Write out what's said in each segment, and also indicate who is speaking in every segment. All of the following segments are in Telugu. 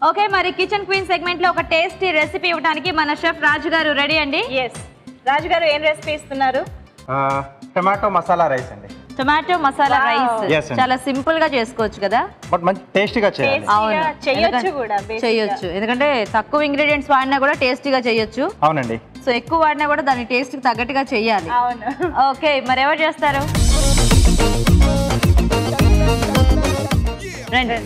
Speaker 1: ఓకే, మరి కిచెన్ క్వీన్ సెగ్మెంట్ లో ఒక టేస్టీ రెసిపీ ఇవ్వడానికి మన షెఫ్ రాజు గారు రెడీ అండి.
Speaker 2: yes రాజు గారు ఏం రెసిపీ ఇస్తున్నారు?
Speaker 3: టమాటో మసాలా రైస్ అండి.
Speaker 1: టొమాటో మసాలా రైస్ చాలా సింపుల్ గా చేసుకోవచ్చు కదా,
Speaker 3: బట్ మంచి టేస్టీగా చేయాలి.
Speaker 1: అవును,
Speaker 2: చేయొచ్చు కూడా,
Speaker 1: చేయొచ్చు. ఎందుకంటే తక్కువ ఇంగ్రీడియంట్స్ వాడినా కూడా టేస్టీగా చేయొచ్చు.
Speaker 3: అవునండి.
Speaker 1: సో ఎక్కువ వాడినా కూడా దాని టేస్ట్ కి తగ్గట్టుగా చెయ్యాలి.
Speaker 2: అవును.
Speaker 1: ఓకే, మరి ఎవరు చేస్తారు? రండి.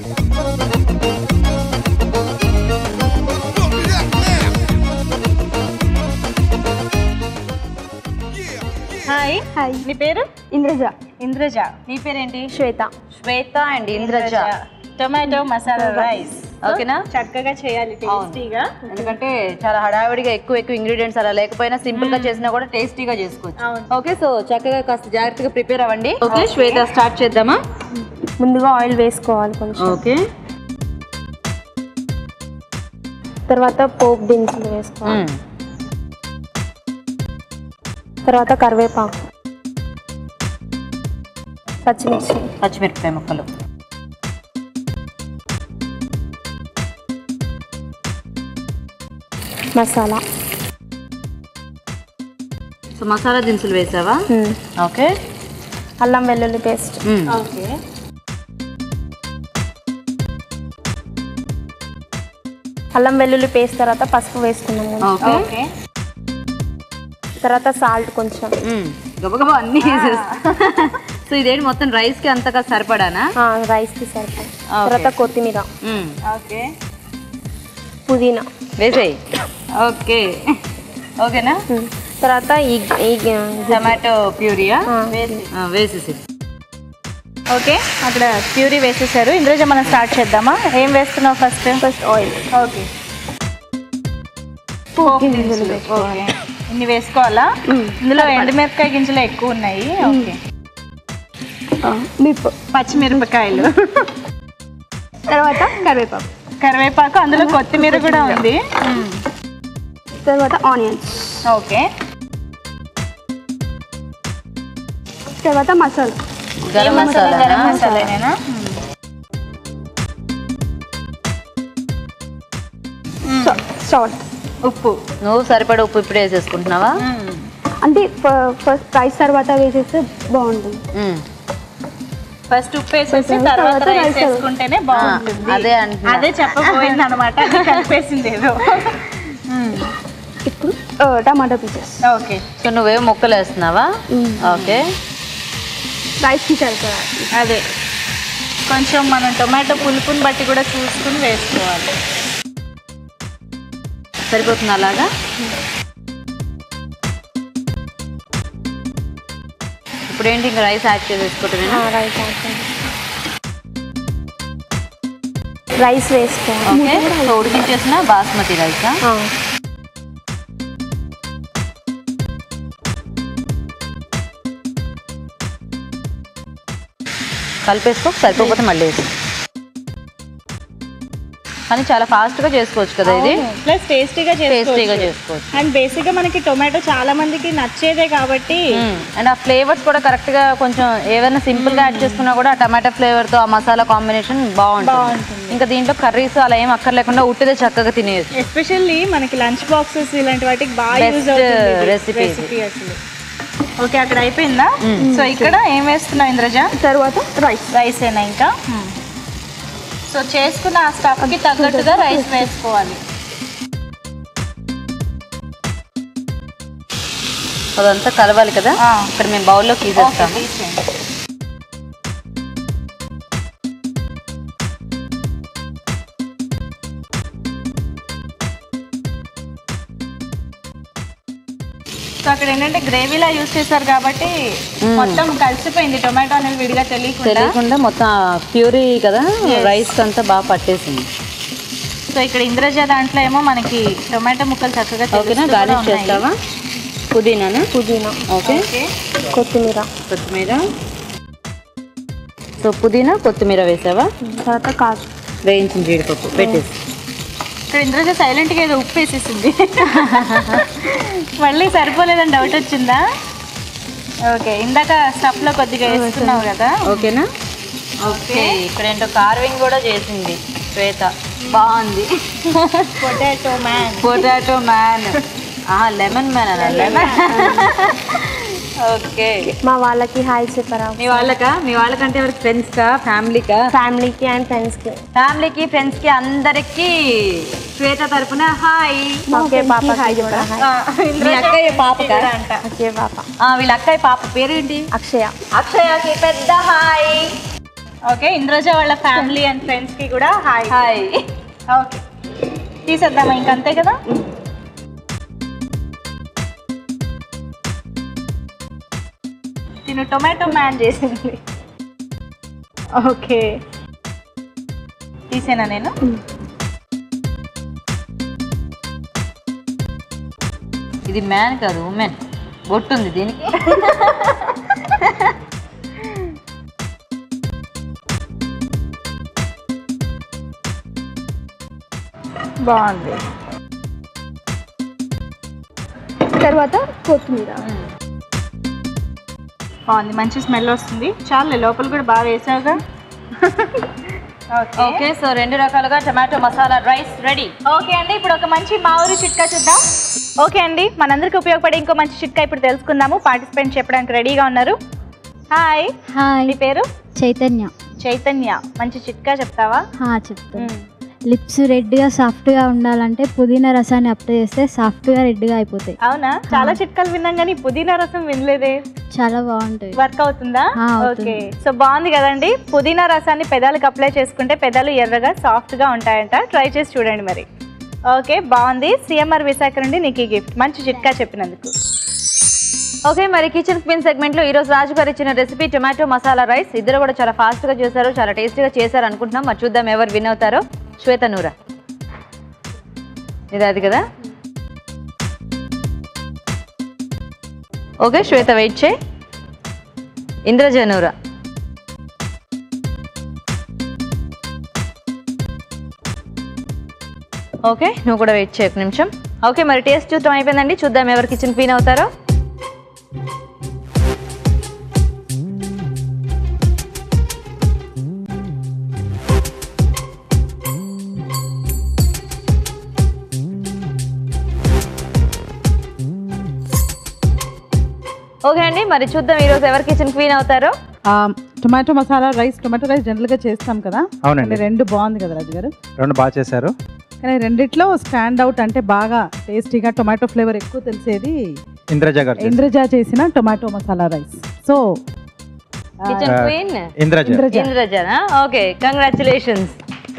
Speaker 2: హాయ్.
Speaker 4: హాయ్,
Speaker 2: నీ పేరు?
Speaker 4: ఇంద్రజ.
Speaker 2: ఇంద్రజ. నీ పేరేంటి?
Speaker 4: Shweta.
Speaker 1: Shweta and Indraja.
Speaker 2: Tomato masala rice
Speaker 1: ఓకేనా?
Speaker 2: చక్కగా చేయాలి, టేస్టీగా.
Speaker 1: ఎందుకంటే చాలా హడావిడిగా ఎక్కువ ఇంగ్రీడియంట్స్ అలా లేకపోయినా సింపుల్ గా చేసినా కూడా టేస్టీగా చేసుకోవచ్చు. ఓకే, సో చక్కగా కాస్త జాగ్రత్తగా ప్రిపేర్ అవ్వండి. ఓకే శ్వేత, స్టార్ట్ చేద్దామా?
Speaker 4: ముందుగా ఆయిల్ వేసుకోవాలి కొంచెం.
Speaker 1: ఓకే,
Speaker 4: తర్వాత పోపు దినుసులు వేసుకోవాలి. తర్వాత కరివేపాకు, పచ్చిమిర్చి,
Speaker 1: పచ్చిమిరపకాయ ముక్కలు,
Speaker 4: మసాలా.
Speaker 1: సో మసాలా దినుసులు వేసావా? ఓకే,
Speaker 4: అల్లం వెల్లుల్లి పేస్ట్.
Speaker 2: ఓకే,
Speaker 4: అల్లం వెల్లుల్లి పేస్ట్ తర్వాత పసుపు వేసుకున్నాము.
Speaker 1: ఓకే,
Speaker 4: తర్వాత సాల్ట్ కొంచెం.
Speaker 1: గబగబా అన్ని వేసేస్తా. సో ఇదేంటి మొత్తం రైస్ కి అంతగా సరిపడానా?
Speaker 4: రైస్కి సరిపడా. తర్వాత కొత్తిమీర,
Speaker 2: ఓకే,
Speaker 4: పుదీనా
Speaker 1: వేసేయి. ఓకే, ఓకేనా?
Speaker 4: తర్వాత ఈ
Speaker 1: టమాటో ప్యూరియా వేసేసి.
Speaker 2: ఓకే, అక్కడ ప్యూరీ వేసేసారు. ఇంద్రజ, మనం స్టార్ట్ చేద్దామా? ఏం వేస్తున్నావు ఫస్ట్?
Speaker 4: ఆయిల్.
Speaker 2: ఓకే, ఓకే, ఇన్ని వేసుకోవాలా? ఇందులో ఎండుమిరపకాయ గింజలు ఎక్కువ ఉన్నాయి. ఓకే, పచ్చిమిరపకాయలు,
Speaker 4: తర్వాత కరివేపాకు,
Speaker 2: కరివేపాకు, అందులో కొత్తిమీర కూడా ఉంది.
Speaker 4: తర్వాత ఆనియన్స్,
Speaker 2: ఓకే,
Speaker 4: తర్వాత మసాలా,
Speaker 1: గరం మసాలా.
Speaker 2: గరం మసాలానేనా?
Speaker 4: సాల్ట్,
Speaker 2: ఉప్పు.
Speaker 1: నువ్వు సరిపడా ఉప్పు ఇప్పుడు వేసేసుకుంటున్నావా?
Speaker 4: అంటే ఫస్ట్ రైస్ తర్వాత వేసేస్తే బాగుంటుంది.
Speaker 2: ఫస్ట్ ఉప్పు వేసేసి తర్వాత రైస్ వేసుకుంటేనే బాగుంటుంది.
Speaker 1: అదే అంటున్నా.
Speaker 2: అదే చెప్పబోయింది అనమాట, కలిపేసింది ఏదో.
Speaker 4: ఇప్పుడు టమాటో పీసెస్.
Speaker 2: ఓకే,
Speaker 1: సో నువ్వేమో ముక్కలు వేస్తున్నావా? ఓకే,
Speaker 4: రైస్కి సరిపడా.
Speaker 2: అదే కొంచెం మనం టొమాటో పులుపుని బట్టి కూడా చూసుకుని వేసుకోవాలి.
Speaker 1: సరిపోతుంది అలాగా? ఇప్పుడు ఏంటి, ఇంకా రైస్ యాడ్ చేసేసుకోవటమేనా?
Speaker 4: రైస్ వేసుకోవాలి.
Speaker 1: ఓకే, సో ఉడికించేసిన బాస్మతి రైసా? కలిపేసుకో, సరిపోతే మళ్ళీ వేసి. కానీ చాలా ఫాస్ట్గా చేసుకోవచ్చు కదా ఇది,
Speaker 2: ప్లస్ టేస్టీగా
Speaker 1: చేసుకోవచ్చు.
Speaker 2: అండ్ బేసిక్గా మనకి టొమాటో చాలా మందికి నచ్చేదే కాబట్టి,
Speaker 1: అండ్ ఆ ఫ్లేవర్స్ కూడా కరెక్ట్గా కొంచెం ఏదైనా సింపుల్గా యాడ్ చేసుకున్నా కూడా ఆ టమాటో ఫ్లేవర్తో ఆ మసాలా కాంబినేషన్ బాగుంటుంది. ఇంకా దీంట్లో కర్రీస్ అలా ఏం అక్కర్లేకుండా ఉట్టిదే చక్కగా తినేయచ్చు.
Speaker 2: ఎస్పెషల్లీ మనకి లంచ్ బాక్సెస్ ఇలాంటి వాటికి బాగా యూజ్ అవుతుంది
Speaker 1: రెసిపీ
Speaker 2: అసలు. ఓకే, అక్కడ అయిపోయిందా? సో ఇక్కడ ఏం వేస్తున్నావు ఇంద్రజ?
Speaker 4: తర్వాత
Speaker 2: రైస్ ఏనా ఇంకా? సో చేసుకున్న ఆ స్టఫ్కి తగ్గట్టుగా రైస్ వేసుకోవాలి.
Speaker 1: అదంతా కలవాలి కదా. ఇక్కడ మేము బౌల్లో తీసేస్తాము.
Speaker 2: సో అక్కడ ఏంటంటే గ్రేవీలా యూజ్ చేశారు కాబట్టి మొత్తం కలిసిపోయింది, టొమాటో అనేది విడిగా తెలియకుండా
Speaker 1: మొత్తం ప్యూరీ కదా, రైస్ అంతా బాగా పట్టేసింది.
Speaker 2: సో ఇక్కడ ఇంద్రజ దాంట్లో ఏమో మనకి టొమాటో ముక్కలు చక్కగా.
Speaker 1: ఓకేనా, గార్నిష్ చేస్తావా? పుదీనా. ఓకే, కొత్తిమీర. సో పుదీనా కొత్తిమీర వేసావా?
Speaker 4: తర్వాత కాజు,
Speaker 1: వేయించిన జీడిపప్పు పెట్టేసి.
Speaker 2: ఇక్కడ ఇంద్రజ సైలెంట్గా ఏదో ఉప్పు వేసేసింది. మళ్ళీ సరిపోలేదని డౌట్ వచ్చిందా? ఓకే, ఇందాక స్టఫ్లో కొద్దిగా వేసుకున్నావు కదా.
Speaker 1: ఓకేనా? ఓకే, ఇక్కడ ఏంటో కార్వింగ్ కూడా చేసింది శ్వేత. బాగుంది.
Speaker 2: Potato man.
Speaker 1: Potato man. Lemon man అలా లెమన్. ఓకే.
Speaker 4: మా వాళ్ళకి హాయ్ చెప్పరా?
Speaker 1: మీ వాళ్ళకంటే ఎవరికి ఫ్రెండ్స్కా ఫ్యామిలీకా?
Speaker 4: ఫ్యామిలీకి అండ్ ఫ్రెండ్స్కి.
Speaker 1: ఫ్యామిలీకి ఫ్రెండ్స్కి అందరికి శ్వేత తరపున హాయ్.
Speaker 4: ఓకే పాప హాయ్ చెప్పరా?
Speaker 1: మీ అక్కయ్య పాప
Speaker 2: అంట.
Speaker 4: ఓకే పాప.
Speaker 1: వీళ్ళ అక్కయ్య పాప పేరేంటి?
Speaker 4: అక్షయ.
Speaker 1: అక్షయకి పెద్ద హాయ్.
Speaker 2: ఓకే, ఇంద్రజ వాళ్ళ ఫ్యామిలీ అండ్ ఫ్రెండ్స్కి కూడా హాయ్.
Speaker 1: హాయ్.
Speaker 2: ఓకే, తీసేద్దామా ఇంకంతే కదా? తిను టొమాటో మ్యాన్ చేసింది. ఓకే, తీసేనా నేను?
Speaker 1: ఇది మ్యాన్ కాదు ఉమెన్. బొట్టుంది దీనికి.
Speaker 2: బాగుంది.
Speaker 4: తర్వాత కొత్తిమీర.
Speaker 2: బాగుంది, మంచి స్మెల్ వస్తుంది. చాలు, లోపల కూడా బాగా వేసావుగా.
Speaker 1: ఓకే, సో 2 రకాలుగా tomato masala rice ready.
Speaker 2: Okay అండి, ఇప్పుడు ఒక మంచి మా ఊరి చిట్కా చూద్దాం. ఓకే అండి, మనందరికి ఉపయోగపడే ఇంకో మంచి చిట్కా ఇప్పుడు తెలుసుకుందాము. పార్టిసిపెంట్ చెప్పడానికి రెడీగా ఉన్నారు. హాయ్.
Speaker 5: హాయ్.
Speaker 2: మీ పేరు?
Speaker 5: చైతన్య.
Speaker 2: చైతన్య, మంచి చిట్కా చెప్తావా?
Speaker 5: చెప్తాను. లిప్స్ రెడ్గా సాఫ్ట్గా ఉండాలంటే పుదీనా రసాన్ని అప్లై చేస్తే సాఫ్ట్గా రెడ్గా అయిపోతాయి.
Speaker 2: అవునా? చాలా చిట్కాలు విన్నాం కానీ పుదీనా రసం వినలేదే.
Speaker 5: చాలా బాగుంటుంది.
Speaker 2: వర్క్ అవుతుందా?
Speaker 5: అవుతుంది.
Speaker 2: ఓకే, సో బాగుంది కదండి. పుదీనా రసాన్ని పెదాలకు అప్లై చేసుకుంటే పెదాలు ఎర్రగా సాఫ్ట్గా ఉంటాయంట. ట్రై చేసి చూడండి మరి. ఓకే, బాగుంది. సిఎంఆర్ విశాఖ నుండి నీకు ఈ గిఫ్ట్, మంచి చిట్కా చెప్పినందుకు.
Speaker 1: ఓకే, మరి కిచెన్ క్వీన్ సెగ్మెంట్లో ఈరోజు రాజు గారు ఇచ్చిన రెసిపీ టొమాటో మసాలా రైస్. ఇద్దరు కూడా చాలా ఫాస్ట్గా చేశారు, చాలా టేస్టీగా చేశారు అనుకుంటున్నాం. మరి చూద్దాం ఎవరు విన్ అవుతారో. శ్వేత నూరా, ఇది అది కదా? ఓకే, శ్వేత వెయిట్ చేయి. ఇంద్రజ నూరా. ఓకే, నువ్వు కూడా వెయిట్ చేయ 1 నిమిషం. ఓకే, మరి టేస్ట్ చూడటం అయిపోయిందండి. చూద్దాం ఎవరు కిచెన్ క్వీన్ అవుతారో. ఓకే అండి, మరి చూద్దాం ఈరోజు ఎవరు కిచెన్ క్వీన్ అవుతారో.
Speaker 6: Tomato masala rice, tomato rice జనరల్గా చేస్తాం కదా.
Speaker 3: అవునండి.
Speaker 6: 2 బాగుంది కదా రాజు గారు?
Speaker 3: 2 బాగా చేశారు.
Speaker 6: కానీ రెండిట్లో స్టాండ్ అవుట్ అంటే బాగా టేస్టీగా టొమాటో ఫ్లేవర్ ఎక్కువ తెలిసేది
Speaker 3: ఇంద్రజ గారు చేశారు.
Speaker 6: ఇంద్రజ చేసిన tomato masala rice. So
Speaker 1: kitchen queen
Speaker 6: Indraja.
Speaker 1: Okay, congratulations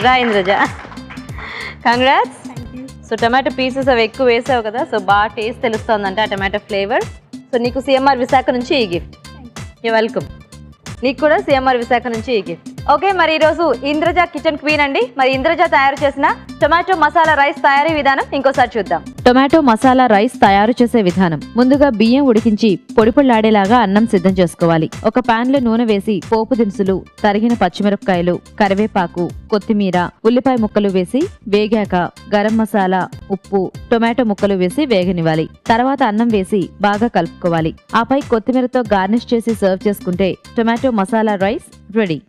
Speaker 1: రా Indraja. Congrats. So tomato pieces అవి ఎక్కువ వేసావు కదా, సో బాగా టేస్ట్ తెలుస్తుందంట ఆ టమాటో ఫ్లేవర్. సో నీకు సిఎంఆర్ విశాఖ నుంచి ఈ గిఫ్ట్. You welcome. నీకు కూడా సిఎంఆర్ విశాఖ నుంచి ఈ గిఫ్ట్. ఓకే, మరి ఈరోజు ఇంద్రజ కిచెన్ క్వీన్ అండి. మరి ఇంద్రజ తయారు చేసిన టొమాటో మసాలా రైస్ తయారీ విధానం ఇంకోసారి చూద్దాం. టొమాటో మసాలా రైస్ తయారు చేసే విధానం. ముందుగా బియ్యం ఉడికించి పొడి పొడిలాడేలాగా అన్నం సిద్ధం చేసుకోవాలి. ఒక పాన్ లో నూనె వేసి పోపు దినుసులు, తరిగిన పచ్చిమిరపకాయలు, కరివేపాకు, కొత్తిమీర, ఉల్లిపాయ ముక్కలు వేసి వేగాక గరం మసాలా, ఉప్పు, టొమాటో ముక్కలు వేసి వేగనివ్వాలి. తర్వాత అన్నం వేసి బాగా కలుపుకోవాలి. ఆపై కొత్తిమీరతో గార్నిష్ చేసి సర్వ్ చేసుకుంటే టొమాటో మసాలా రైస్ రెడీ.